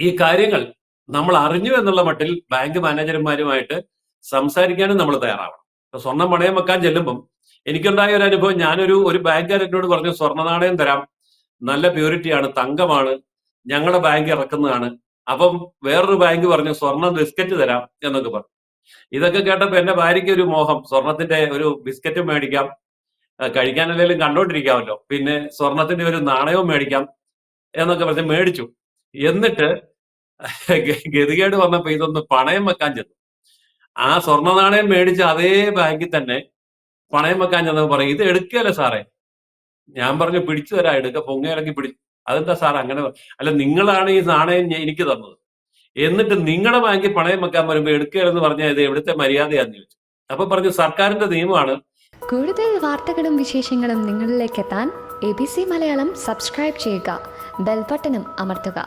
ഈ കാര്യങ്ങൾ നമ്മൾ അറിഞ്ഞു എന്നുള്ള മട്ടിൽ ബാങ്ക് മാനേജർമാരുമായിട്ട് സംസാരിക്കാനും നമ്മൾ തയ്യാറാവണം. ഇപ്പൊ സ്വർണം പണയം വെക്കാൻ ചെല്ലുമ്പം എനിക്കുണ്ടായ ഒരു അനുഭവം, ഒരു ബാങ്കുകാരൻ എന്നോട് പറഞ്ഞു, സ്വർണ്ണ നാണയം തരാം, നല്ല പ്യൂരിറ്റിയാണ്, തങ്കമാണ്, ഞങ്ങളുടെ ബാങ്ക് ഇറക്കുന്നതാണ്. അപ്പം വേറൊരു ബാങ്ക് പറഞ്ഞു സ്വർണം ബിസ്ക്കറ്റ് തരാം എന്നൊക്കെ പറഞ്ഞു. ഇതൊക്കെ കേട്ടപ്പോ എന്റെ ഭാര്യയ്ക്ക് ഒരു മോഹം, സ്വർണത്തിന്റെ ഒരു ബിസ്ക്കറ്റും മേടിക്കാം, കഴിക്കാനല്ലെങ്കിലും കണ്ടോണ്ടിരിക്കാമല്ലോ, പിന്നെ സ്വർണത്തിന്റെ ഒരു നാണയവും മേടിക്കാം എന്നൊക്കെ പറഞ്ഞ് മേടിച്ചു. എന്നിട്ട് ഗതികേട് വന്നപ്പോ ഇതൊന്ന് പണയം വെക്കാൻ ചെന്നു. ആ സ്വർണ്ണ നാണയം മേടിച്ച അതേ ബാങ്കിൽ തന്നെ പണയം വെക്കാൻ ചെന്നപ്പോ പറയും, ഇത് എടുക്കുകയല്ലേ സാറേ. ഞാൻ പറഞ്ഞു, പിടിച്ചു തരാം, എടുക്ക, പൊങ്ങയിറങ്ങി പിടി. അതെന്താ സാർ അങ്ങനെ? അല്ല, നിങ്ങളാണ് ഈ നാണയം എനിക്ക് തന്നത്, എന്നിട്ട് നിങ്ങളുടെ ബാങ്കിൽ പണയം വെക്കാൻ വരുമ്പോ എടുക്കുകയെന്ന് പറഞ്ഞാൽ ഇത് എവിടുത്തെ മര്യാദയാന്ന് ചോദിച്ചു. അപ്പൊ പറഞ്ഞു, സർക്കാരിന്റെ നിയമമാണ്. കൂടുതൽ വാർത്തകളും വിശേഷങ്ങളും നിങ്ങളിലേക്ക് എത്താൻ ABC മലയാളം സബ്സ്ക്രൈബ് ചെയ്യുക, ബെൽബട്ടനും അമർത്തുക.